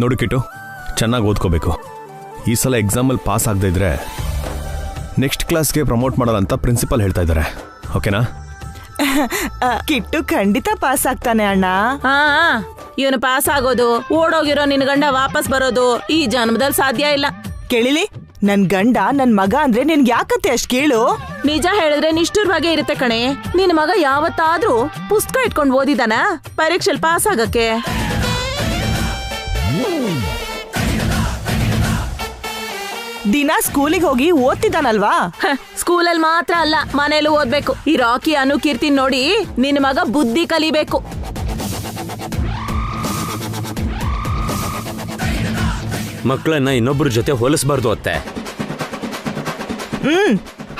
ನೋಡು ಕಿಟ್ಟು, ಚೆನ್ನಾಗಿ ಓದ್ಕೋಬೇಕು. ಈ ಸಲ ಎಕ್ಸಾಮಲ್ಲಿ ಪಾಸ್ ಆಗದೆ ಇದ್ರೆ ನೆಕ್ಸ್ಟ್ ಕ್ಲಾಸ್ಗೆ ಪ್ರಮೋಟ್ ಮಾಡಲ್ಲ ಅಂತ ಪ್ರಿನ್ಸಿಪಲ್ ಹೇಳ್ತಾ ಇದ್ದಾರೆ. ಓಕೆನಾ? ಕಿಟ್ಟು ಖಂಡಿತ ಪಾಸ್ ಆಗ್ತಾನೆ ಅಣ್ಣ. ಇವನು ಪಾಸ್ ಆಗೋದು, ಓಡೋಗಿರೋ ನಿನ್ ಗಂಡ ವಾಪಸ್ ಬರೋದು ಈ ಜನ್ಮದಲ್ಲಿ ಸಾಧ್ಯ ಇಲ್ಲ. ಕೇಳಿಲಿ, ನನ್ ಗಂಡ ನನ್ ಮಗ ಅಂದ್ರೆ ನಿನ್ಗೆ ಯಾಕತ್ತೆ ಅಷ್ಟ್ ಕೇಳು? ನಿಜ ಹೇಳಿದ್ರೆ ನಿಷ್ಠುರವಾಗೇ ಇರುತ್ತೆ ಕಣೆ. ನಿನ್ ಮಗ ಯಾವತ್ತಾದ್ರೂ ಪುಸ್ತಕ ಇಟ್ಕೊಂಡು ಓದಿದಾನ ಪರೀಕ್ಷೆಲ್ ಪಾಸ್ ಆಗಕ್ಕೆ? ದಿನ ಸ್ಕೂಲಿಗೆ ಹೋಗಿ ಓದ್ತಿದ್ದಾನಲ್ವಾ? ಸ್ಕೂಲಲ್ಲಿ ಮಾತ್ರ ಅಲ್ಲ, ಮನೇಲೂ ಓದ್ಬೇಕು. ಈ ರಾಕಿ ಅನು ಕೀರ್ತಿ ನೋಡಿ ನಿನ್ ಮಗ ಬುದ್ಧಿ ಕಲಿಬೇಕು. ಮಕ್ಕಳನ್ನ ಇನ್ನೊಬ್ಬರ ಜೊತೆ ಹೋಲಿಸಬಾರ್ದು ಅತ್ತೆ.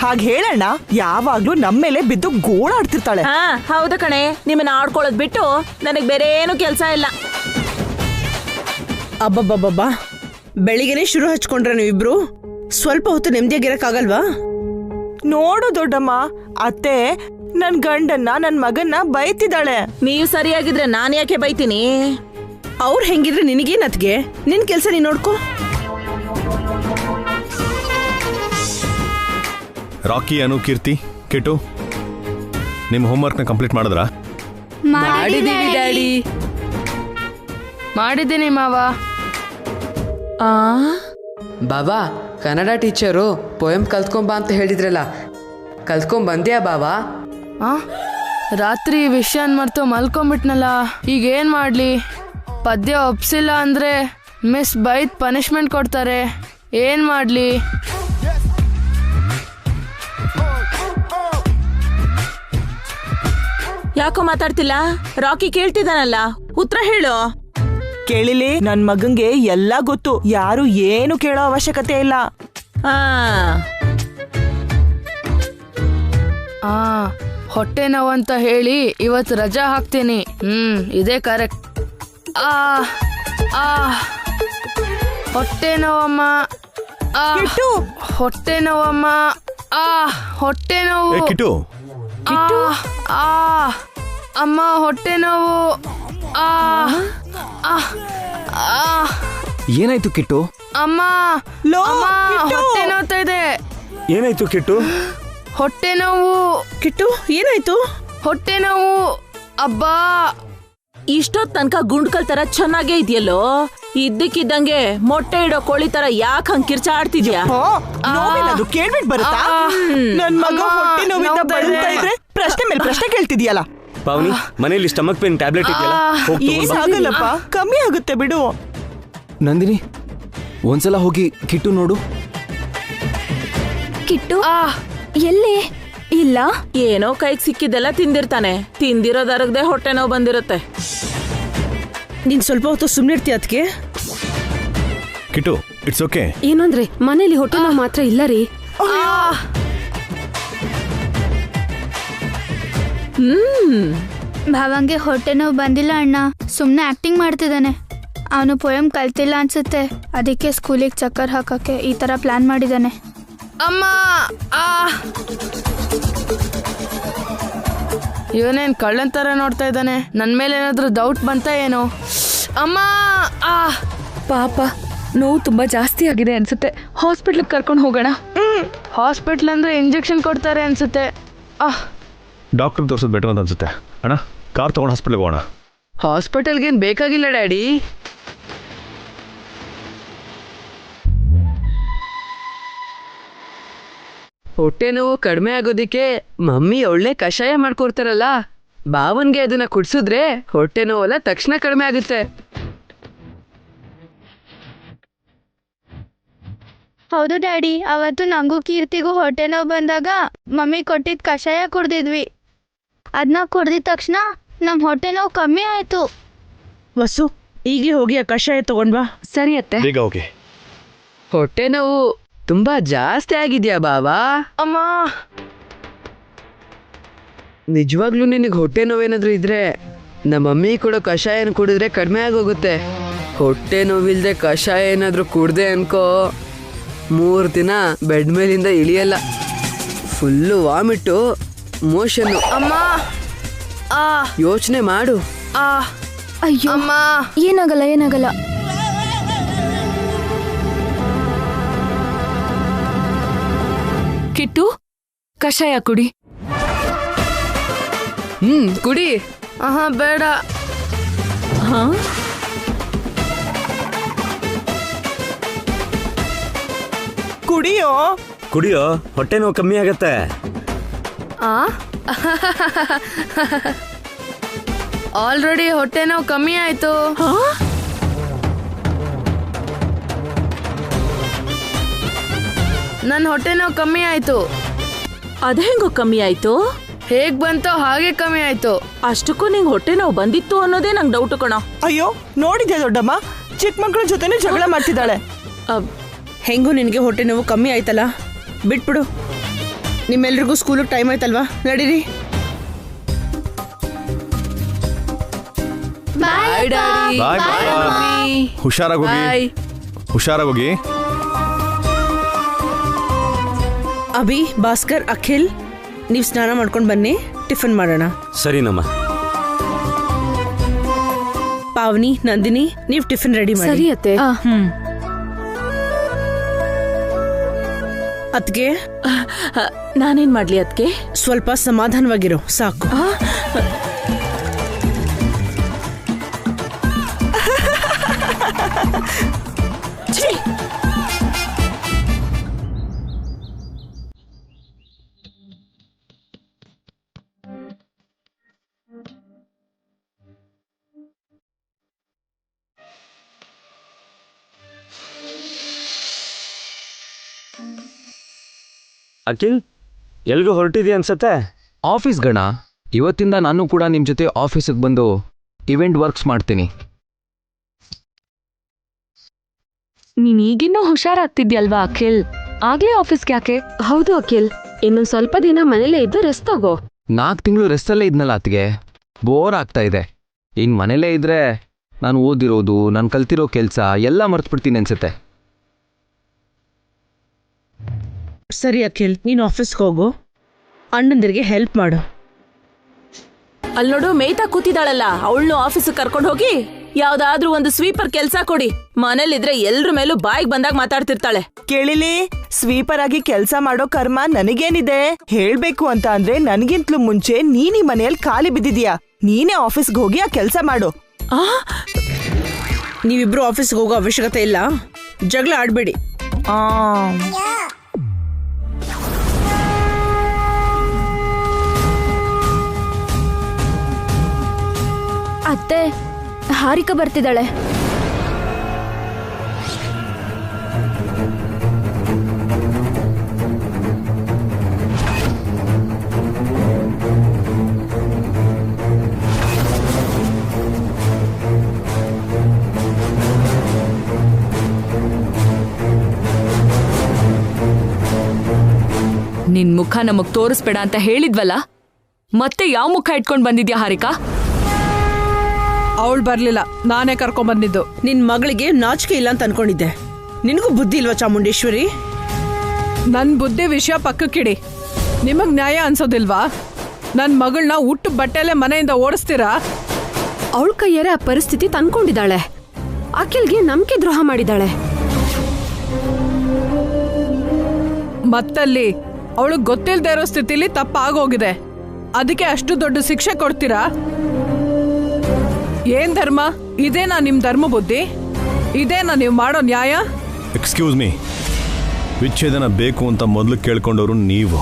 ಹಾಗೆ ಹೇಳಣ್ಣ, ಯಾವಾಗ್ಲೂ ನಮ್ಮೇಲೆ ಬಿದ್ದು ಗೋಳಾಡ್ತಿರ್ತಾಳೆ. ಹೌದು ಕಣೆ, ನಿಮ್ಮನ್ನ ಆಡ್ಕೊಳ್ಳೋದ್ ಬಿಟ್ಟು ನನಗ್ ಬೇರೆ ಏನು ಕೆಲ್ಸ ಇಲ್ಲ. ಅಬ್ಬಬ್ಬಬ್ಬಾ, ಬೆಳಿಗ್ಗೆನೆ ಶುರು ಹಚ್ಕೊಂಡ್ರೆ ನೀವಿಬ್ರು ಸ್ವಲ್ಪ ಹೊತ್ತು ನೆಮ್ಮದಿಯಾಗಿರಕ್ಕಾಗಲ್ವಾ? ನೋಡು ದೊಡ್ಡಮ್ಮ, ಅತ್ತೆ ನನ್ ಗಂಡನ್ನ ನನ್ ಮಗನ್ನ ಬೈತಿದ್ದಾಳೆ. ನೀವು ಸರಿಯಾಗಿದ್ರೆ ನಾನ್ ಯಾಕೆ ಬೈತೀನಿ? ಅವ್ರು ಹೆಂಗಿದ್ರೆ ನಿನಗೇನತ್ಗೆ? ನಿನ್ ಕೆಲ್ಸ ನೀನ್ ನೋಡ್ಕೋ. ರಾಕಿ, ಅನು, ಕೀರ್ತಿ, ಕಿಟ್ಟು, ನಿಮ್ಮ ಹೋಮ್ವರ್ಕ್ನ ಕಂಪ್ಲೀಟ್ ಮಾಡಿದ್ರಾ? ಮಾಡಿದ್ದೀವಿ ಡ್ಯಾಡಿ. ಮಾಡಿದ್ದೀನಿ ಮಾವ. ಬಾಬಾ, ಕನ್ನಡ ಟೀಚರು ಪೋಯಮ್ ಕಲ್ತ್ಕೊಂಬ ಅಂತ ಹೇಳಿದ್ರಲ್ಲ, ಕಲ್ತ್ಕೊಂಬಂದ್ಯಾ ಬಾಬಾ? ರಾತ್ರಿ ವಿಷಯನ್ ಮರ್ತು ಮಲ್ಕೊಂಬಿಟ್ನಲ್ಲ, ಈಗೇನ್ ಮಾಡ್ಲಿ? ಪದ್ಯ ಒಪ್ಸಿಲ್ಲ ಅಂದ್ರೆ ಮಿಸ್ ಬೈತ್ ಪನಿಷ್ಮೆಂಟ್ ಕೊಡ್ತಾರೆ. ಏನ್ ಮಾಡ್ಲಿ? ಯಾಕೋ ಮಾತಾಡ್ತಿಲ್ಲ? ರಾಕಿ ಕೇಳ್ತಿದ್ದಾನಲ್ಲ, ಉತ್ತರ ಹೇಳು. ಕೇಳಿಲಿ, ನನ್ ಮಗಂಗೆ ಎಲ್ಲ ಗೊತ್ತು, ಯಾರು ಏನು ಕೇಳೋ ಅವಶ್ಯಕತೆ ಇಲ್ಲ. ಹೊಟ್ಟೆ ನೋವಂತ ಹೇಳಿ ಇವತ್ತು ರಜಾ ಹಾಕ್ತೀನಿ. ಇದೇ ಕರೆಕ್ಟ್. ಹೊಟ್ಟೆ ನೋವಮ್ಮ, ಹೊಟ್ಟೆ ನೋವಮ್ಮ, ಹೊಟ್ಟೆ ನೋವು. ಕಿಟ್ಟು, ಅಮ್ಮ ಹೊಟ್ಟೆ ನೋವು. ಏನಾಯ್ತು ಕಿಟ್ಟು? ಅಮ್ಮ, ಹೊಟ್ಟೆ ನೋವ್ತಾ ಇದೆ. ಏನಾಯ್ತು ಕಿಟ್ಟು? ಹೊಟ್ಟೆ ನೋವು. ಕಿಟ್ಟು, ಏನಾಯ್ತು? ಹೊಟ್ಟೆ ನೋವು. ಅಬ್ಬಾ, ಇಷ್ಟೊತ್ ತನಕ ಗುಂಡ್ಕಲ್ ತರ ಚೆನ್ನಾಗೇ ಇದೆಯಲ್ಲೋ, ಇದ್ದಕ್ಕಿದ್ದಂಗೆ ಮೊಟ್ಟೆ ಇಡೋ ಕೋಳಿ ತರ ಯಾಕೆ ಹಂಗ್ ಕಿರ್ಚಾಡ್ತಿದ್ಯಾ? ನೋವೇನದು ಕೇಳ್ಬಿಟ್ ಬರುತ್ತಾ? ನನ್ ಮಗ ಹೊಟ್ಟೆ ನೋವಿಂದ ಬಳಲ್ತಾ ಇದ್ರೆ ಪ್ರಶ್ನೆ ಮೇಲೆ ಪ್ರಶ್ನೆ ಕೇಳ್ತಿದ್ಯಲ್ಲ. ಪಾವನಿ, ಮನೇಲಿ ಸ್ಟಮಕ್ ಪೇನ್ ಟ್ಯಾಬ್ಲೆಟ್ ಇದೆಯಲ್ಲ, ಏನಾಗಲ್ಲಪ್ಪ, ಕಮ್ಮಿ ಆಗುತ್ತೆ ಬಿಡು. ನಂದಿನಿ, ಒಂದ್ಸಲ ಹೋಗಿ ಕಿಟ್ಟು ನೋಡು. ಕಿಟ್ಟು ಎಲ್ಲಿ? ಇಲ್ಲ, ಏನೋ ಕೈಗೆ ಸಿಕ್ಕಿದ್ದೆಲ್ಲ ತಿಂದಿರ್ತಾನೆ. ತಿಂದಿರೋದರಗದೆ ಹೊಟ್ಟೆ ನೋವು ಬಂದಿರುತ್ತೆ. ನೀನ್ ಸ್ವಲ್ಪ ಹೊತ್ತು ಸುಮ್ಮನೆ ಇರ್ತೀಯ ಅದಕ್ಕೆ? Kittu, it's okay. ಏನು ಅಂದ್ರೆ ಮನೇಲಿ ಹೊಟ್ಟೆ ನೋವು ಮಾತ್ರ ಇಲ್ಲ ರೀ. ಭಾವಂಗೆ ಹೊಟ್ಟೆ ನೋವು ಬಂದಿಲ್ಲ ಅಣ್ಣ, ಸುಮ್ಮನೆ ಆಕ್ಟಿಂಗ್ ಮಾಡ್ತಿದ್ದಾನೆ. ಅವನು ಪೋಯಮ್ ಕಲ್ತಿಲ್ಲ ಅನ್ಸುತ್ತೆ, ಅದಕ್ಕೆ ಸ್ಕೂಲಿಗೆ ಚಕ್ಕರ್ ಹಾಕಕ್ಕೆ ಈ ತರ ಪ್ಲಾನ್ ಮಾಡಿದ್ದಾನೆ. ಅಮ್ಮ, ಇವನೇನ್ ಕಳ್ಳನ್ ತರ ನೋಡ್ತಾ ಇದ್ದಾನೆ. ನನ್ ಮೇಲೆ ಏನಾದ್ರೂ ಡೌಟ್ ಬಂತ ಏನೋ? ಅಮ್ಮ, ಪಾಪ ನೋವು ತುಂಬಾ ಜಾಸ್ತಿ ಆಗಿದೆ ಅನ್ಸುತ್ತೆ, ಹಾಸ್ಪಿಟ್ಲಿಗೆ ಕರ್ಕೊಂಡು ಹೋಗೋಣ. ಹಾಸ್ಪಿಟ್ಲ್ ಅಂದ್ರೆ ಇಂಜೆಕ್ಷನ್ ಕೊಡ್ತಾರೆ ಅನ್ಸುತ್ತೆ. ಡಾಕ್ಟರ್ ತೋರಿಸೋದು ಬೆಟರ್ ಅಂತ ಅನ್ಸುತ್ತೆ. ಅಣ್ಣ, ಕಾರ್ ತಗೊಂಡು ಹಾಸ್ಪಿಟ್ಲಿಗೆ ಹೋಗೋಣ. ಹಾಸ್ಪಿಟಲ್ಗೇನು ಬೇಕಾಗಿಲ್ಲ ಡ್ಯಾಡಿ. ಹೊಟ್ಟೆ ನೋವು ಕಡಿಮೆ ಆಗೋದಿಕ್ಕೆ ಮಮ್ಮಿ ಒಳ್ಳೆ ಕಷಾಯ ಮಾಡ್ಕೊಡ್ತಾರಲ್ಲ, ಬಾವನ್ಗೆ ಅದನ್ನ ಕುಡ್ಸಿದ್ರೆ ಹೊಟ್ಟೆ ನೋವೆಲ್ಲ ತಕ್ಷಣ ಕಡಿಮೆ ಆಗುತ್ತೆ. ಹೌದು ಡ್ಯಾಡಿ, ಅವತ್ತು ನಂಗೂ ಕೀರ್ತಿಗೂ ಹೊಟ್ಟೆ ನೋವು ಬಂದಾಗ ಮಮ್ಮಿ ಕೊಟ್ಟಿದ್ ಕಷಾಯ ಕುಡ್ದಿದ್ವಿ. ಅದನ್ನ ಕುಡ್ದಿದ ತಕ್ಷಣ ನಮ್ ಹೊಟ್ಟೆ ನೋವು ಕಮ್ಮಿ ಆಯ್ತು. ವಸು, ಈಗಲೇ ಹೋಗಿ ಆ ಕಷಾಯ ತಗೊಂಡ್ಬಾ. ಸರಿ ಅತ್ತೆ. ಬೇಗ ಹೋಗಿ. ಹೊಟ್ಟೆ ನೋವು ತುಂಬಾ ಜಾಸ್ತಿ ಆಗಿದ್ಯಾ ಬಾವಾ? ಅಮ್ಮ, ನಿಜವಾಗ್ಲೂ ನಿನಗೆ ಹೊಟ್ಟೆ ನೋವೇನಾದ್ರೂ ಇದ್ರೆ ನಮ್ಮ ಮಮ್ಮಿ ಕೊಡೋ ಕಷಾಯನ ಕುಡಿದ್ರೆ ಕಡಿಮೆ ಆಗೋಗುತ್ತೆ. ಹೊಟ್ಟೆ ನೋವಿಲ್ದೆ ಕಷಾಯ ಏನಾದರೂ ಕುಡ್ದೆ ಅನ್ಕೋ, 3 ದಿನ ಬೆಡ್ ಮೇಲಿಂದ ಇಳಿಯಲ್ಲ. Full vomit, motion. ಅಮ್ಮ, ಯೋಚನೆ ಮಾಡು. ಅಯ್ಯೋ, ಅಮ್ಮ, ಏನಾಗಲ್ಲ ಏನಾಗಲ್ಲ. ಕಷಾಯ ಕುಡಿ. ಕುಡಿ. ಆಹಾ ಬೇಡ. ಹಾ ಕುಡಿಯೋ. ಕುಡಿಯೋ, ಹೊಟ್ಟೆ ನೋವು ಕಮ್ಮಿ ಆಗತ್ತೆ. ಆಲ್ರೆಡಿ ಹೊಟ್ಟೆ ನೋವು ಕಮ್ಮಿ ಆಯ್ತು. ನನ್ನ ಹೊಟ್ಟೆ ನೋವು ಕಮ್ಮಿ ಆಯ್ತು. ಅದ ಹೆಂಗೋ ಕಮ್ಮಿ ಆಯ್ತು? ಹೇಗ್ ಬಂತೋ ಹಾಗೆ ಕಮ್ಮಿ ಆಯ್ತು. ಅಷ್ಟಕ್ಕೂ ನಿಂಗೆ ಹೊಟ್ಟೆ ನೋವು ಬಂದಿತ್ತು ಅನ್ನೋದೇ ನಂಗೆ ಡೌಟ್ ಕಣ. ಅಯ್ಯೋ ನೋಡಿದ್ಯಾ ದೊಡ್ಡಮ್ಮ, ಚಿಕ್ಕ ಮಕ್ಕಳ ಜೊತೆನೂ ಜಗಳ ಮಾಡ್ತಿದ್ದಾಳೆ. ಹೆಂಗೂ ನಿನಗೆ ಹೊಟ್ಟೆ ನೋವು ಕಮ್ಮಿ ಆಯ್ತಲ್ಲ, ಬಿಟ್ಬಿಡು. ನಿಮ್ಮೆಲ್ರಿಗೂ ಸ್ಕೂಲಿಗೆ ಟೈಮ್ ಆಯ್ತಲ್ವಾ, ನಡೀರಿ. Bye daddy. Bye bye. ಹುಷಾರಾಗೋಗಿ, ಹುಷಾರಾಗೋಗಿ. ಅಭಿ, ಭಾಸ್ಕರ್, ಅಖಿಲ್, ನೀವು ಸ್ನಾನ ಮಾಡ್ಕೊಂಡು ಬನ್ನಿ, ಟಿಫನ್ ಮಾಡೋಣ. ಸರಿನಮ್ಮ. ಪಾವನಿ, ನಂದಿನಿ, ನೀವು ಟಿಫನ್ ರೆಡಿ ಮಾಡಿ. ಸರಿ ಅತ್ತೆ. ಅದ್ಗೆ ನಾನೇನ್ ಮಾಡ್ಲಿ ಅದಕ್ಕೆ? ಸ್ವಲ್ಪ ಸಮಾಧಾನವಾಗಿರೋ ಸಾಕು. ಅಖಿಲ್, ಎಲ್ಗೂ ಹೊರಟಿದ್ಯಾ ಅನ್ಸತ್ತೆ? ಆಫೀಸ್ ಗಣ, ಇವತ್ತಿಂದ ನಾನು ಕೂಡ ನಿಮ್ಮ ಜೊತೆ ಆಫೀಸಿಗೆ ಬಂದು ಇವೆಂಟ್ ವರ್ಕ್ಸ್ ಮಾಡ್ತೀನಿ. ನೀನ್ ಈಗಿನ್ನೂ ಹುಷಾರಾಗ್ತಿದ್ಯಲ್ವಾ ಅಖಿಲ್? ಆಗ್ಲೇ ಆಫೀಸ್ಗೆ ಯಾಕೆ? ಹೌದು ಅಖಿಲ್, ಇನ್ನು ಸ್ವಲ್ಪ ದಿನ ಮನೇಲೇ ಇದ್ದು ರೆಸ್ಟ್ ತಗೋ. 4 ತಿಂಗಳು ರೆಸ್ಟಲ್ಲೇ ಇದ್ನಲ್ಲ ಅತ್ತಿಗೆ, ಬೋರ್ ಆಗ್ತಾ ಇದೆ. ಇನ್ನು ಮನೇಲೇ ಇದ್ರೆ ನಾನು ಓದಿರೋದು, ನಾನು ಕಲ್ತಿರೋ ಕೆಲಸ ಎಲ್ಲ ಮರ್ತ್ಬಿಡ್ತೀನಿ ಅನ್ಸುತ್ತೆ. ಸರಿ ಅಖಿಲ್, ನೀನು ಆಫೀಸ್ಗೆ ಹೋಗು, ಅಣ್ಣಂದಿರಿಗೆ ಹೆಲ್ಪ್ ಮಾಡು. ಅಲ್ಲಿ ನೋಡು, ಮೇಯ್ತಾ ಕೂತಿದ್ದಾಳಲ್ಲ, ಅವಳನ್ನು ಆಫೀಸ್ ಕರ್ಕೊಂಡು ಹೋಗಿ ಯಾವ್ದಾದ್ರೂ ಒಂದು ಸ್ವೀಪರ್ ಕೆಲ್ಸ ಕೊಡಿ. ಮನೇಲಿದ್ರೆ ಎಲ್ರ ಮೇಲೂ ಬಾಯಿಗೆ ಬಂದಾಗ ಮಾತಾಡ್ತಿರ್ತಾಳೆ. ಕೇಳಿಲಿ, ಸ್ವೀಪರ್ ಆಗಿ ಕೆಲ್ಸ ಮಾಡೋ ಕರ್ಮ ನನಗೇನಿದೆ? ಹೇಳ್ಬೇಕು ಅಂತ ಅಂದ್ರೆ ನನ್ಗಿಂತಲೂ ಮುಂಚೆ ನೀನ್ ಈ ಮನೆಯಲ್ಲಿ ಖಾಲಿ ಬಿದ್ದಿದ್ಯಾ. ನೀನೇ ಆಫೀಸ್ಗೆ ಹೋಗಿ ಆ ಕೆಲ್ಸ ಮಾಡು. ನೀವಿಬ್ರು ಆಫೀಸ್ಗೆ ಹೋಗೋ ಅವಶ್ಯಕತೆ ಇಲ್ಲ, ಜಗಳ ಆಡ್ಬೇಡಿ. ಅತ್ತೆ, ಹಾರಿಕಾ ಬರ್ತಿದ್ದಾಳೆ. ನಿನ್ ಮುಖ ನಮಗ್ ತೋರಿಸ್ಬೇಡ ಅಂತ ಹೇಳಿದ್ವಲ್ಲ, ಮತ್ತೆ ಯಾವ ಮುಖ ಇಟ್ಕೊಂಡ್ ಬಂದಿದ್ಯಾ ಹಾರಿಕಾ? ಅವಳು ಬರ್ಲಿಲ್ಲ, ನಾನೇ ಕರ್ಕೊಂಡ್ ಬಂದಿದ್ದು. ನಿನ್ ಮಗಳಿಗೆ ನಾಚಿಕೆ ಇಲ್ಲ ಅಂತ ಅನ್ಕೊಂಡಿದ್ದೆ. ನಿನಗೂ ಬುದ್ಧಿ ಇಲ್ವಾ ಚಾಮುಂಡೇಶ್ವರಿ? ನನ್ ಬುದ್ಧಿ ವಿಷಯ ಪಕ್ಕಕ್ಕಿಡಿ. ನಿಮಗ್ ನ್ಯಾಯ ಅನ್ಸೋದಿಲ್ವಾ? ನನ್ ಮಗಳನ್ನ ಉಟ್ಟು ಬಟ್ಟೆಲೆ ಮನೆಯಿಂದ ಓಡಿಸ್ತೀರಾ? ಅವಳ ಕೈಯಾರೆ ಆ ಪರಿಸ್ಥಿತಿ ತಂದ್ಕೊಂಡಿದ್ದಾಳೆ. ಅಖಿಲ್ಗೆ ನಂಬಿಕೆ ದ್ರೋಹ ಮಾಡಿದಾಳೆ. ಮತ್ತಲ್ಲಿ ಅವಳಿಗೆ ಗೊತ್ತಿಲ್ದೇ ಇರೋ ಸ್ಥಿತಿಲಿ ತಪ್ಪಾಗೋಗಿದೆ. ಅದಕ್ಕೆ ಅಷ್ಟು ದೊಡ್ಡ ಶಿಕ್ಷೆ ಕೊಡ್ತೀರಾ? ಏನ್ ಧರ್ಮ? ಇದೇನಾ ನಿಮ್ ಧರ್ಮ ಬುದ್ಧಿ? ಇದೇನಾ ನೀವು ಮಾಡೋ ನ್ಯಾಯ? ಎಕ್ಸ್ಕ್ಯೂಸ್ ಮೀ, ವಿಚ್ಛೇದನ ಬೇಕು ಅಂತ ಮೊದಲು ಕೇಳ್ಕೊಂಡವರು ನೀವು.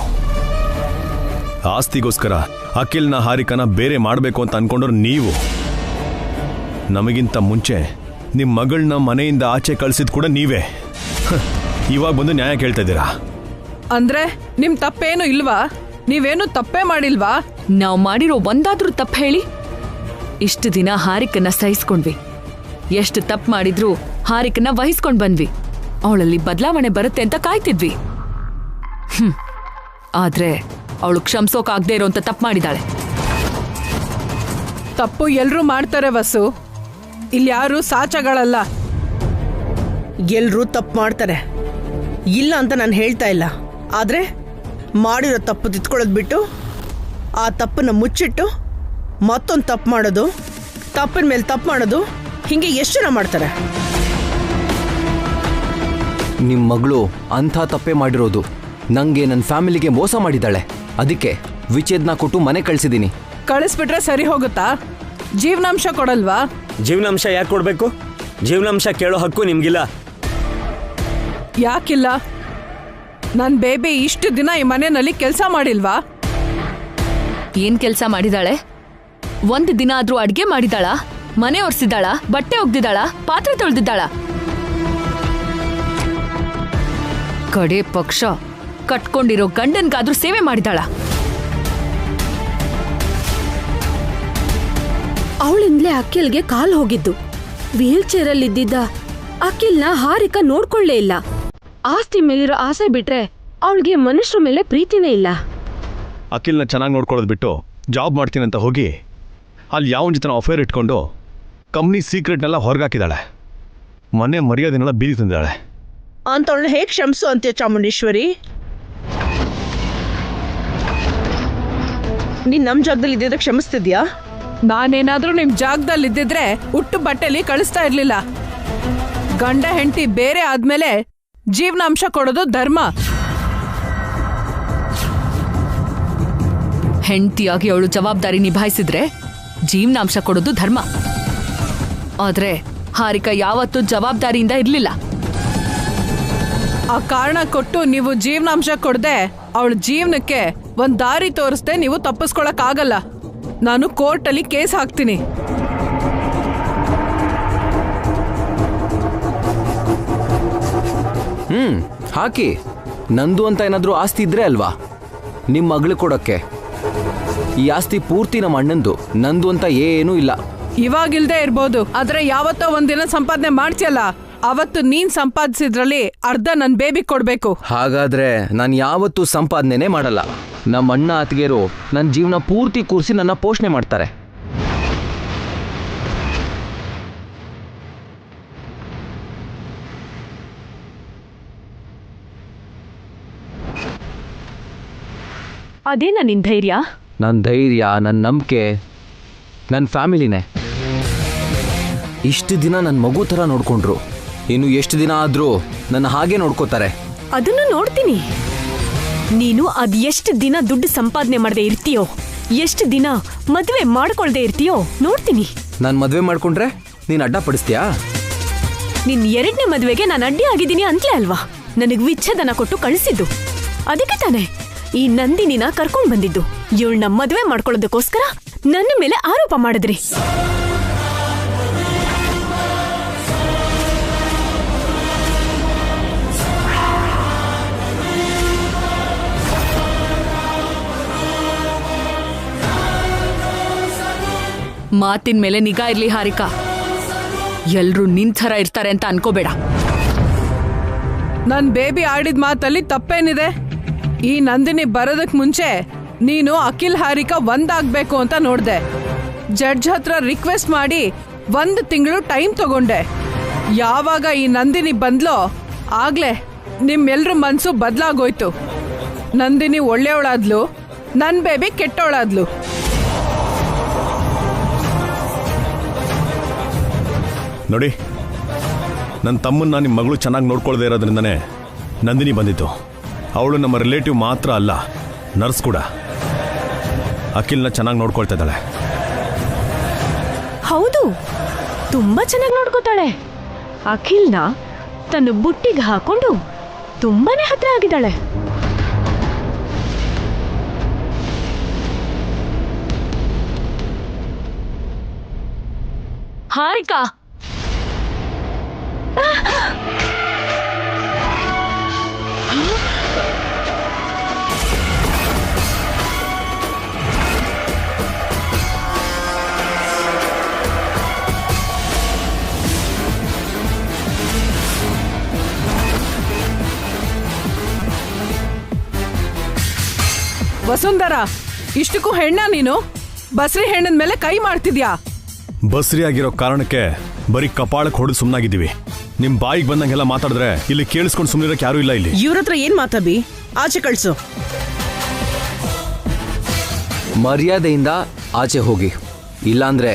ಆಸ್ತಿಗೋಸ್ಕರ ಅಖಿಲ್ನ ಹಾರಿಕನ ಬೇರೆ ಮಾಡಬೇಕು ಅಂತ ಅನ್ಕೊಂಡವ್ರು ನೀವು. ನಮಗಿಂತ ಮುಂಚೆ ನಿಮ್ಮ ಮಗಳನ್ನ ಮನೆಯಿಂದ ಆಚೆ ಕಳಿಸಿದ್ ಕೂಡ ನೀವೇ. ಇವಾಗ ಬಂದು ನ್ಯಾಯ ಕೇಳ್ತಾ ಇದ್ದೀರಾ? ಅಂದ್ರೆ ನಿಮ್ ತಪ್ಪೇನು ಇಲ್ವಾ? ನೀವೇನು ತಪ್ಪೇ ಮಾಡಿಲ್ವಾ? ನಾವ್ ಮಾಡಿರೋ ಒಂದಾದ್ರೂ ತಪ್ಪು ಹೇಳಿ. ಇಷ್ಟು ದಿನ ಹಾರಿಕನ್ನ ಸಹಿಸ್ಕೊಂಡ್ವಿ. ಎಷ್ಟು ತಪ್ಪು ಮಾಡಿದ್ರು ಹಾರಿಕನ್ನ ವಹಿಸ್ಕೊಂಡ್ ಬಂದ್ವಿ. ಅವಳಲ್ಲಿ ಬದಲಾವಣೆ ಬರುತ್ತೆ ಅಂತ ಕಾಯ್ತಿದ್ವಿ. ಆದ್ರೆ ಅವಳು ಕ್ಷಮಿಸೋಕಾಗದೇ ಇರೋಂತ ತಪ್ಪು ಮಾಡಿದಾಳೆ. ತಪ್ಪು ಎಲ್ರೂ ಮಾಡ್ತಾರೆ ವಸು, ಇಲ್ಲಿ ಯಾರು ಸಾಚಗಳಲ್ಲ. ಎಲ್ರೂ ತಪ್ಪು ಮಾಡ್ತಾರೆ, ಇಲ್ಲ ಅಂತ ನಾನು ಹೇಳ್ತಾ ಇಲ್ಲ. ಆದ್ರೆ ಮಾಡಿರೋ ತಪ್ಪು ತಿದ್ಕೊಳ್ಳೋದು ಬಿಟ್ಟು ಆ ತಪ್ಪನ್ನ ಮುಚ್ಚಿಟ್ಟು ಮತ್ತೊಂದು ತಪ್ಪು ಮಾಡೋದು, ತಪ್ಪಿನ ಮೇಲೆ ತಪ್ಪು ಮಾಡೋದು, ಹಿಂಗೆ ಎಷ್ಟು ಜನ ಮಾಡ್ತಾರೆ. ನಿಮ್ಮ ಮಗಳು ಅಂಥ ತಪ್ಪೇ ಮಾಡಿರೋದು. ನನಗೆ, ನನ್ನ ಫ್ಯಾಮಿಲಿಗೆ ಮೋಸ ಮಾಡಿದ್ದಾಳೆ. ಅದಕ್ಕೆ ವಿಚ್ಛೇದನ ಕೊಟ್ಟು ಮನೆ ಕಳಿಸಿದ್ದೀನಿ. ಕಳಿಸ್ಬಿಟ್ರೆ ಸರಿ ಹೋಗುತ್ತಾ? ಜೀವನಾಂಶ ಕೊಡಲ್ವಾ? ಜೀವನಾಂಶ ಯಾಕೆ ಕೊಡಬೇಕು? ಜೀವನಾಂಶ ಕೇಳೋ ಹಕ್ಕು ನಿಮ್ಗಿಲ್ಲ. ಯಾಕಿಲ್ಲ? ನನ್ನ ಬೇಬಿ ಇಷ್ಟು ದಿನ ಈ ಮನೆಯಲ್ಲಿ ಕೆಲಸ ಮಾಡಿಲ್ವಾ? ಏನ್ ಕೆಲಸ ಮಾಡಿದಾಳೆ? ಒಂದು ದಿನ ಆದ್ರೂ ಅಡ್ಗೆ ಮಾಡಿದಾಳ? ಮನೆ ಒರೆಸಿದಾಳ? ಬಟ್ಟೆ ಒಗ್ದಿದ್ದಾಳ? ಪಾತ್ರೆ ತೊಳೆದಿದ್ದಾಳ? ಕಡೆ ಪಕ್ಷ ಕಟ್ಕೊಂಡಿರೋ ಗಂಡನ್ಗಾದ್ರೂ ಸೇವೆ ಮಾಡಿದಾಳ? ಅವಳಿಂದಲೇ ಅಖಿಲ್ಗೆ ಕಾಲ್ ಹೋಗಿದ್ದು. ವೀಲ್ ಚೇರಲ್ಲಿದ್ದಿದ್ದ ಅಖಿಲ್ನ ಹಾರಿಕಾ ನೋಡ್ಕೊಳ್ಳೇ ಇಲ್ಲ. ಆಸ್ತಿ ಮೇಲಿರೋ ಆಸೆ ಬಿಟ್ರೆ ಅವಳಿಗೆ ಮನುಷ್ಯರ ಮೇಲೆ ಪ್ರೀತಿನೇ ಇಲ್ಲ. ಅಖಿಲ್ನ ಚೆನ್ನಾಗಿ ನೋಡ್ಕೊಳ್ಳೋದು ಬಿಟ್ಟು ಜಾಬ್ ಮಾಡ್ತೀನಿ ಅಂತ ಹೋಗಿ ಅಲ್ಲಿ ಯಾವನ ಜೊತೆ ಅಫೇರ್ ಇಟ್ಕೊಂಡು ಕಂಪ್ನಿ ಸೀಕ್ರೆಟ್ನೆಲ್ಲ ಹೊರಗಾಕಿದ್ದಾಳೆ. ಮನೆ ಮರ್ಯಾದೆನೆಲ್ಲ ಬೀದಿ ತಂದಿದ್ದಾಳೆ. ಅಂತವಳನ್ನ ಹೇಗೆ ಕ್ಷಮಿಸು ಅಂತ್ಯ ಚಾಮುಂಡೇಶ್ವರಿ? ನೀನ್ ನಮ್ಮ ಜಾಗದಲ್ಲಿ ಇದ್ದಿದ್ರೆ ಕ್ಷಮಿಸ್ತಿದ್ಯಾ? ನಾನೇನಾದ್ರೂ ನಿಮ್ ಜಾಗದಲ್ಲಿ ಇದ್ದಿದ್ರೆ ಉಟ್ಟು ಬಟ್ಟೆಲಿ ಕಳಿಸ್ತಾ ಇರ್ಲಿಲ್ಲ. ಗಂಡ ಹೆಂಡತಿ ಬೇರೆ ಆದ್ಮೇಲೆ ಜೀವನಾಂಶ ಕೊಡೋದು ಧರ್ಮ. ಹೆಂಡತಿಯಾಗಿ ಅವಳು ಜವಾಬ್ದಾರಿ ನಿಭಾಯಿಸಿದ್ರೆ ಜೀವನಾಂಶ ಕೊಡೋದು ಧರ್ಮ. ಆದ್ರೆ ಹಾರಿಕಾ ಯಾವತ್ತೂ ಜವಾಬ್ದಾರಿಯಿಂದ ಇರ್ಲಿಲ್ಲ. ಆ ಕಾರಣ ಕೊಟ್ಟು ನೀವು ಜೀವನಾಂಶ ಕೊಡದೆ ಅವಳ ಜೀವನಕ್ಕೆ ಒಂದ್ ದಾರಿ ತೋರಿಸ್ದೆ ನೀವು ತಪ್ಪಿಸ್ಕೊಳಕ್ ಆಗಲ್ಲ. ನಾನು ಕೋರ್ಟಲ್ಲಿ ಕೇಸ್ ಹಾಕ್ತೀನಿ. ಹಾಕಿ. ನಂದು ಅಂತ ಏನಾದ್ರೂ ಆಸ್ತಿ ಇದ್ರೆ ಅಲ್ವಾ ನಿಮ್ಮ ಮಗಳು ಕೊಡಕ್ಕೆ. ಈ ಆಸ್ತಿ ಪೂರ್ತಿ ನಮ್ಮ ಅಣ್ಣಂದು, ನಂದು ಅಂತ ಏನೂ ಇಲ್ಲ. ಇವಾಗಿಲ್ದೇ ಇರ್ಬೋದು, ಆದ್ರೆ ಯಾವತ್ತೋ ಒಂದಿನ ಸಂಪಾದನೆ ಮಾಡ್ತಿಯಲ್ಲ, ಅವತ್ತು ನೀನ್ ಸಂಪಾದಿಸಿದ್ರಲ್ಲಿ ಅರ್ಧ ನನ್ ಬೇಬಿ ಕೊಡ್ಬೇಕು. ಹಾಗಾದ್ರೆ ನಾನು ಯಾವತ್ತೂ ಸಂಪಾದನೆ ಮಾಡಲ್ಲ. ನಮ್ಮ ಅಣ್ಣ ಅತ್ತಿಗೆರು ನನ್ನ ಜೀವನ ಪೂರ್ತಿ ಕೂರಿಸಿ ನನ್ನ ಪೋಷಣೆ ಮಾಡ್ತಾರೆ. ಅದೇನಾ ನಿನ್ ಧೈರ್ಯ? ನನ್ನ ಧೈರ್ಯ, ನನ್ನ ನಂಬಿಕೆ, ನನ್ನ ಫ್ಯಾಮಿಲಿನೇ. ಇಷ್ಟು ದಿನ ನನ್ನ ಮಗು ಥರ ನೋಡ್ಕೊಂಡ್ರು. ಇನ್ನು ಎಷ್ಟು ದಿನ ಆದರೂ ನನ್ನ ಹಾಗೆ ನೋಡ್ಕೋತಾರೆ. ಅದನ್ನು ನೋಡ್ತೀನಿ. ನೀನು ಎಷ್ಟು ದಿನ ದುಡ್ಡು ಸಂಪಾದನೆ ಮಾಡದೆ ಇರ್ತೀಯೋ, ಎಷ್ಟು ದಿನ ಮದುವೆ ಮಾಡ್ಕೊಳ್ದೆ ಇರ್ತೀಯೋ ನೋಡ್ತೀನಿ. ನಾನು ಮದುವೆ ಮಾಡ್ಕೊಂಡ್ರೆ ನೀನು ಅಡ್ಡ ಪಡಿಸ್ತೀಯಾ? ನಿನ್ 2ನೇ ಮದುವೆಗೆ ನಾನು ಅಡ್ಡಿ ಆಗಿದ್ದೀನಿ ಅಂತಲೇ ಅಲ್ವಾ ನನಗೆ ವಿಚ್ಛೇದನ ಕೊಟ್ಟು ಕಳಿಸಿದ್ದು. ಅದಕ್ಕೆ ತಾನೆ ಈ ನಂದಿನಿನ ಕರ್ಕೊಂಡ್ ಬಂದಿದ್ದು. ಇವಳನ್ನ ಮದುವೆ ಮಾಡ್ಕೊಳ್ಳೋದಕ್ಕೋಸ್ಕರ ನನ್ನ ಮೇಲೆ ಆರೋಪ ಮಾಡಿದ್ರಿ. ಮಾತಿನ ಮೇಲೆ ನಿಗಾ ಇರ್ಲಿ ಹಾರಿಕಾ. ಎಲ್ರೂ ನಿನ್ ಥರ ಇರ್ತಾರೆ ಅಂತ ಅನ್ಕೋಬೇಡ. ನನ್ ಬೇಬಿ ಆಡಿದ ಮಾತಲ್ಲಿ ತಪ್ಪೇನಿದೆ? ಈ ನಂದಿನಿ ಬರೋದಕ್ ಮುಂಚೆ ನೀನು ಅಖಿಲ್ ಹಾರಿಕಾ ಒಂದಾಗ್ಬೇಕು ಅಂತ ನೋಡ್ದೆ. ಜಡ್ಜ್ ಹತ್ರ ರಿಕ್ವೆಸ್ಟ್ ಮಾಡಿ 1 ತಿಂಗಳು ಟೈಮ್ ತಗೊಂಡೆ. ಯಾವಾಗ ಈ ನಂದಿನಿ ಬಂದ್ಲೋ ಆಗ್ಲೇ ನಿಮ್ಮೆಲ್ರ ಮನ್ಸು ಬದಲಾಗೋಯ್ತು. ನಂದಿನಿ ಒಳ್ಳೆಯವಳಾದ್ಲು, ನನ್ ಬೇಬಿ ಕೆಟ್ಟವಳಾದ್ಲು. ನೋಡಿ, ನನ್ನ ತಮ್ಮನ್ನ ನಿಮ್ಮ ಮಗಳು ಚೆನ್ನಾಗಿ ನೋಡ್ಕೊಳ್ದೇ ಇರೋದ್ರಿಂದನೇ ನಂದಿನಿ ಬಂದಿತ್ತು. ಅವಳು ನಮ್ಮ ರಿಲೇಟಿವ್ ಮಾತ್ರ ಅಲ್ಲ, ನರ್ಸ್ ಕೂಡ. ಅಖಿಲ್ನ ಚೆನ್ನಾಗಿ ನೋಡ್ಕೊಳ್ತಾ ಇದ್ದಾಳೆ. ಹೌದು, ತುಂಬಾ ಚೆನ್ನಾಗಿ ನೋಡ್ಕೋತಾಳೆ. ಅಖಿಲ್ನ ತನ್ನ ಬುಟ್ಟಿಗೆ ಹಾಕೊಂಡು ತುಂಬಾನೇ ಹತ್ರ ಆಗಿದ್ದಾಳೆ. ಹಾರಿಕಾ, ವಸುಂಧರಾ, ಇಷ್ಟಕ್ಕೂ ಹೆಣ್ಣ ನೀನು? ಬಸ್ರಿ ಹೆಣ್ಣಿನ ಮೇಲೆ ಕೈ ಮಾಡ್ತಿದ್ಯಾ? ಬಸ್ರಿ ಆಗಿರೋ ಕಾರಣಕ್ಕೆ ಬರೀ ಕಪಾಳಕ್ಕೆ ಹೊಡೆದು ಸುಮ್ಮನಾಗಿದ್ದೀವಿ. ನಿಮ್ ಬಾಯಿಗೆ ಬಂದಂಗೆಲ್ಲ ಮಾತಾಡಿದ್ರೆ ಇಲ್ಲಿ ಕೇಳಿಸ್ಕೊಂಡು ಸುಮ್ಮನಿರಕ್ಕೆ ಯಾರೂ ಇಲ್ಲ. ಇಲ್ಲಿ ಇವ್ರ ಹತ್ರ ಏನ್ ಮಾತಾಬಿ? ಆಚೆ ಕಳ್ಸು. ಮರ್ಯಾದೆಯಿಂದ ಆಚೆ ಹೋಗಿ, ಇಲ್ಲಾಂದ್ರೆ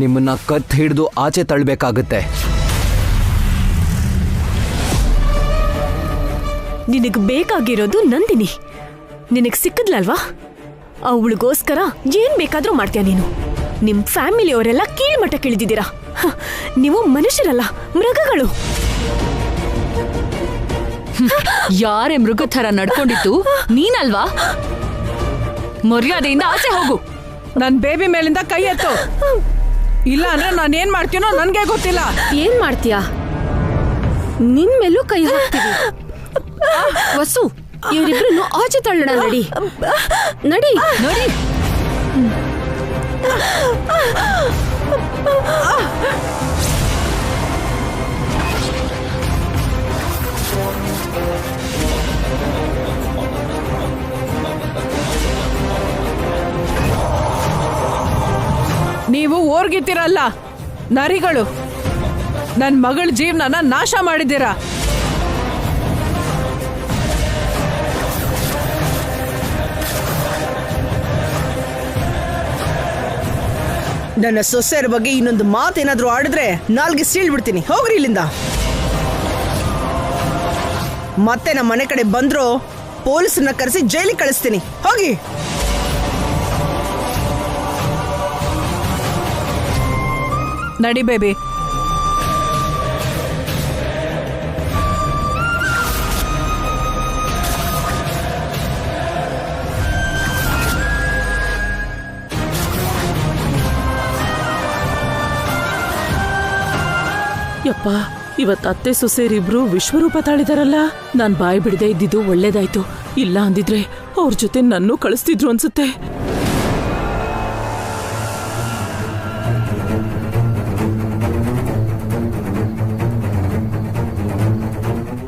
ನಿಮ್ಮನ್ನ ಕತ್ ಹಿಡಿದು ಆಚೆ ತಳ್ಳಬೇಕಾಗತ್ತೆ. ನಿನಗೆ ಬೇಕಾಗಿರೋದು ನಂದಿನಿ. ನಿನಗ್ ಸಿಕ್ಕದ್ಲಲ್ವಾ, ಅವಳಿಗೋಸ್ಕರ ಏನ್ ಬೇಕಾದ್ರೂ ಮಾಡ್ತೀಯ ನೀನು. ನಿಮ್ ಫ್ಯಾಮಿಲಿಯವರೆಲ್ಲ ಕೀಳ್ಮಟ್ಟ ಕೇಳಿದಿದ್ದೀರಾ. ನೀವು ಮನುಷ್ಯರಲ್ಲ, ಮೃಗಗಳು. ಯಾರೇ ಮೃಗ ಥರ ನಡ್ಕೊಂಡಿತ್ತು ನೀನಲ್ವಾ? ಮರ್ಯಾದೆಯಿಂದ ಆಚೆ ಹೋಗು. ನನ್ ಬೇಬಿ ಮೇಲಿಂದ ಕೈ ಎತ್ತು, ಇಲ್ಲ ಅಂದ್ರೆ ನಾನು ಏನ್ ಮಾಡ್ತೀನೋ ನನ್ಗೆ ಗೊತ್ತಿಲ್ಲ. ಏನ್ ಮಾಡ್ತೀಯಾ? ನಿನ್ ಮೇಲೂ ಕೈ ಹಾಕ್ತೀವಿ. ವಸು, ಇವರಿಬ್ರು ಆಚೆ ತಳ್ಳೋಣ. ನಡಿ ನಡಿ ನೋಡಿ. ನೀವು ಓರ್ಗಿತ್ತೀರಲ್ಲ ನರಿಗಳು, ನನ್ ಮಗಳ ಜೀವನನ ನಾಶ ಮಾಡಿದ್ದೀರಾ. ನನ್ನ ಸೊಸೆಯರ ಬಗ್ಗೆ ಇನ್ನೊಂದು ಮಾತೇನಾದ್ರೂ ಆಡಿದ್ರೆ ನಾಲ್ಗೆ ಸೀಳ್ಬಿಡ್ತೀನಿ. ಹೋಗ್ರಿ ಇಲ್ಲಿಂದ. ಮತ್ತೆ ನಮ್ಮ ಮನೆ ಕಡೆ ಬಂದ್ರು ಪೊಲೀಸನ್ನ ಕರೆಸಿ ಜೈಲಿಗೆ ಕಳಿಸ್ತೀನಿ. ಹೋಗಿ. ನಡಿ ಬೇಬಿ. ಯಪ್ಪ, ಇವತ್ತು ಅತ್ತೆ ಸೊಸೆಯರಿಬ್ರು ವಿಶ್ವರೂಪ ತಾಳಿದಾರಲ್ಲ. ನಾನ್ ಬಾಯಿ ಬಿಡದೆ ಇದ್ದಿದ್ದು ಒಳ್ಳೇದಾಯ್ತು. ಇಲ್ಲ ಅಂದಿದ್ರೆ ಅವ್ರ ಜೊತೆ ನನ್ನೂ ಕಳಿಸ್ತಿದ್ರು ಅನ್ಸುತ್ತೆ.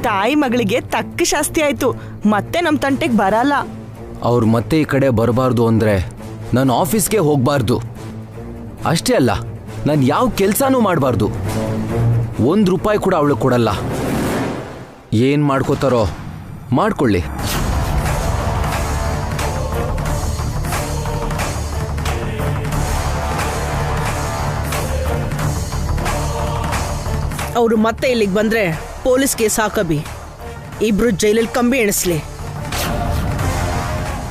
ತಾಯಿ ಮಗಳಿಗೆ ತಕ್ಕ ಶಾಸ್ತಿ ಆಯ್ತು. ಮತ್ತೆ ನಮ್ ತಂಟೆಗೆ ಬರಲ್ಲ. ಅವ್ರು ಮತ್ತೆ ಈ ಕಡೆ ಬರಬಾರ್ದು ಅಂದ್ರೆ ನಾನು ಆಫೀಸ್ಗೆ ಹೋಗಬಾರ್ದು. ಅಷ್ಟೇ ಅಲ್ಲ, ನಾನು ಯಾವ ಕೆಲಸನೂ ಮಾಡಬಾರ್ದು. ₹1 ಕೂಡ ಅವಳು ಕೊಡಲ್ಲ. ಏನ್ ಮಾಡ್ಕೋತಾರೋ ಮಾಡ್ಕೊಳ್ಳಿ. ಅವರು ಮತ್ತೆ ಇಲ್ಲಿಗೆ ಬಂದ್ರೆ ಪೊಲೀಸ್ ಕೇಸ್ ಹಾಕಬಿ. ಇಬ್ರು ಜೈಲಲ್ಲಿ ಕಂಬಿ ಎಣಿಸ್ಲಿ.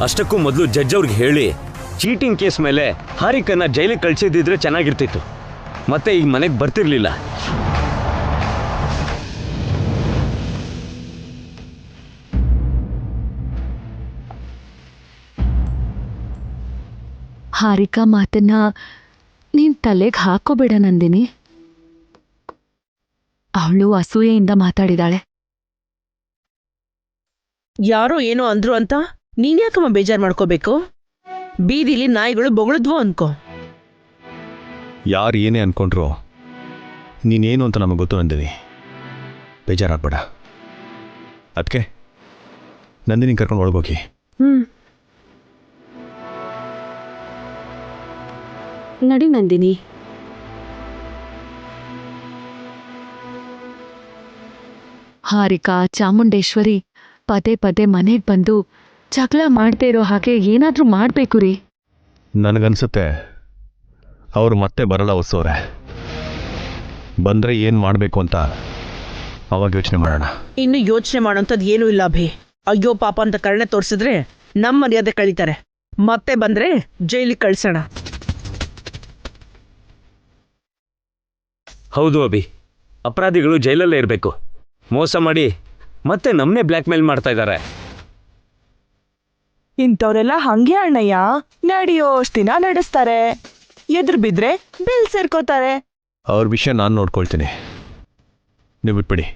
ಅಷ್ಟಕ್ಕೂ ಮೊದಲು ಜಡ್ಜ್ ಅವ್ರಿಗೆ ಹೇಳಿ ಚೀಟಿಂಗ್ ಕೇಸ್ ಮೇಲೆ ಹಾರಿಕನ್ನ ಜೈಲಿಗೆ ಕಳ್ಸಿದ್ದಿದ್ರೆ ಚೆನ್ನಾಗಿರ್ತಿತ್ತು. ಮತ್ತೆ ಈಗ ಮನೆಗೆ ಬರ್ತಿರ್ಲಿಲ್ಲ. ಹಾರಿಕಾ ಮಾತನ್ನ ನೀನ್ ತಲೆಗೆ ಹಾಕೋಬೇಡ ನಂದಿನಿ. ಅವಳು ಅಸೂಯೆಯಿಂದ ಮಾತಾಡಿದಾಳೆ. ಯಾರೋ ಏನೋ ಅಂದ್ರು ಅಂತ ನೀನ್ಯಾಕಮ್ಮ ಬೇಜಾರು ಮಾಡ್ಕೋಬೇಕು? ಬೀದಿಲಿ ನಾಯಿಗಳು ಬೊಗಳಿದ್ವು ಅನ್ಕೋ. ಯಾರು ಏನೇ ಅನ್ಕೊಂಡ್ರು ನೀನೇನು ಅಂತ ನಮಗೆ ಗೊತ್ತು ನಂದಿನಿ. ಬೇಜಾರಾಗ್ಬೇಡ. ಅದಕ್ಕೆ ನಂದಿನಿ ಕರ್ಕೊಂಡು ಒಳಗೋಗಿ. ನಡಿ ನಂದಿನಿ. ಹಾರಿಕಾ, ಚಾಮುಂಡೇಶ್ವರಿ ಪದೇ ಪದೇ ಮನೆಗೆ ಬಂದು ಜಗಳ ಮಾಡ್ದೇ ಇರೋ ಹಾಗೆ ಏನಾದ್ರೂ ಮಾಡ್ಬೇಕು ರೀ. ನನಗನ್ಸುತ್ತೆ ಅವರು ಮತ್ತೆ ಬರಲ್ಲ ಹೊಸೋರೆ. ಬಂದರೆ ಏನು ಮಾಡಬೇಕು ಅಂತ ಅವಾಗ ಯೋಚನೆ ಮಾಡೋಣ. ಇನ್ನು ಯೋಚನೆ ಮಾಡೋಂಥದ್ದು ಏನೂ ಇಲ್ಲ ಅಭಿ. ಅಯ್ಯೋ ಪಾಪ ಅಂತ ಕರುಣೆ ತೋರಿಸಿದ್ರೆ ನಮ್ಮ ಮರ್ಯಾದೆ ಕಳೀತಾರೆ. ಮತ್ತೆ ಬಂದ್ರೆ ಜೈಲಿಗೆ ಕಳ್ಸೋಣ. ಹೌದು ಅಭಿ, ಅಪರಾಧಿಗಳು ಜೈಲಲ್ಲೇ ಇರಬೇಕು. ಮೋಸ ಮಾಡಿ ಮತ್ತೆ ನಮ್ಮನ್ನೇ ಬ್ಲ್ಯಾಕ್ ಮೇಲ್ ಮಾಡ್ತಾ ಇದ್ದಾರೆ. ಇಂಥವ್ರೆಲ್ಲ ಹಂಗೆ ಅಣ್ಣಯ್ಯ, ನಡೆಯೋಷ್ಟು ದಿನ ನಡೆಸ್ತಾರೆ. ಎದುರು ಬಿದ್ರೆ ಬಿಲ್ ಸೇರ್ಕೋತಾರೆ. ಅವ್ರ ವಿಷಯ ನಾನು ನೋಡ್ಕೊಳ್ತೀನಿ, ನೀವು ಬಿಟ್ಬಿಡಿ.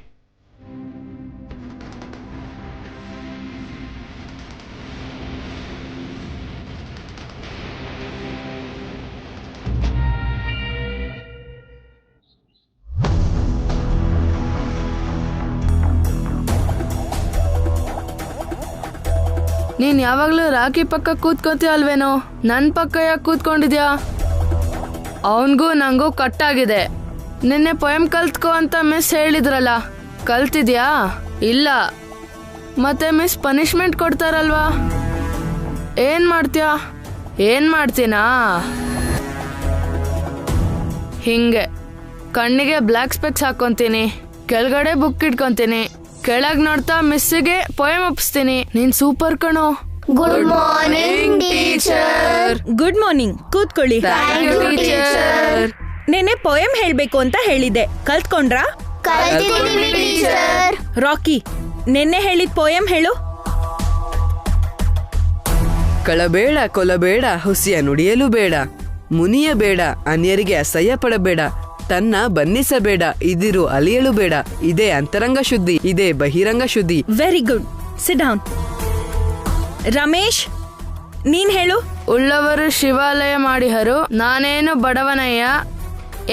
ನೀನ್ ಯಾವಾಗ್ಲೂ ರಾಕಿ ಪಕ್ಕ ಕೂತ್ಕೋತೀಯ ಅಲ್ವೇನೋ? ನನ್ ಪಕ್ಕ ಯಾಕೆ ಕೂತ್ಕೊಂಡಿದ್ಯಾ? ಅವನ್ಗೂ ನಂಗೂ ಕಟ್ಟಾಗಿದೆ. ನಿನ್ನೆ ಪೊಯಮ್ ಕಲ್ತ್ಕೋ ಅಂತ ಮಿಸ್ ಹೇಳಿದ್ರಲ್ಲ, ಕಲ್ತಿದ್ಯಾ? ಇಲ್ಲ. ಮತ್ತೆ ಮಿಸ್ ಪನಿಷ್ಮೆಂಟ್ ಕೊಡ್ತಾರಲ್ವಾ? ಏನ್ ಮಾಡ್ತೀಯಾ? ಏನ್ ಮಾಡ್ತೀನಾ? ಹಿಂಗೆ ಕಣ್ಣಿಗೆ ಬ್ಲ್ಯಾಕ್ ಸ್ಪೆಕ್ಸ್ ಹಾಕೊಂತೀನಿ, ಕೆಳಗಡೆ ಬುಕ್ ಇಟ್ಕೊಂತೀನಿ, ಕೆಳಗ್ ನೋಡ್ತಾ ಮಿಸ್ಸಿಗೆ ಪೊಯಮ್ ಒಪ್ಪಿಸ್ತೀನಿ. ನೀನ್ ಸೂಪರ್ ಕಣೋ. Good morning teacher. Good morning, ಕೂತ್ಕೊಳ್ಳಿ. ನೆನ್ನೆ ಪೋಯಂ ಹೇಳ್ಬೇಕು ಅಂತ ಹೇಳಿದ್ದೆ, ಕಲ್ತ್ಕೊಂಡ್ರಾ? ಕಲ್ತಿದೀವಿ ಟೀಚರ್. ರಾಕಿ, ನೆನ್ನೆ ಹೇಳಿದ ಪೋಯಂ ಹೇಳು. ಕಳಬೇಡ ಕೊಲಬೇಡ, ಹುಸಿಯ ನುಡಿಯಲು ಬೇಡ, ಮುನಿಯಬೇಡ, ಅನ್ಯರಿಗೆ ಅಸಹ್ಯ ಪಡಬೇಡ, ತನ್ನ ಬನ್ನಿಸಬೇಡ, ಇದಿರು ಅಲಿಯಲು ಬೇಡ, ಇದೇ ಅಂತರಂಗ ಶುದ್ಧಿ, ಇದೇ ಬಹಿರಂಗ ಶುದ್ಧಿ. Very good, sit down. Ramesh, ನೀನ್ ಹೇಳು. ಉಳ್ಳವರು ಶಿವಾಲಯ ಮಾಡಿಹರು, ನಾನೇನು ಬಡವನಯ್ಯ,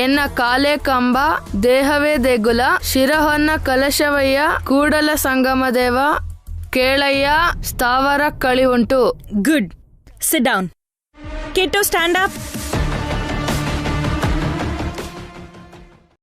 ಎನ್ನ ಕಾಲೇ ಕಂಬ, ದೇಹವೇ ದೇಗುಲ, ಶಿರಹೊನ್ನ ಕಲಶವಯ್ಯ, ಕೂಡಲ ಸಂಗಮ ದೇವ, ಕೇಳಯ್ಯ ಸ್ಥಾವರ ಕಳಿ ಉಂಟು. Good, sit down. Kittu, stand up.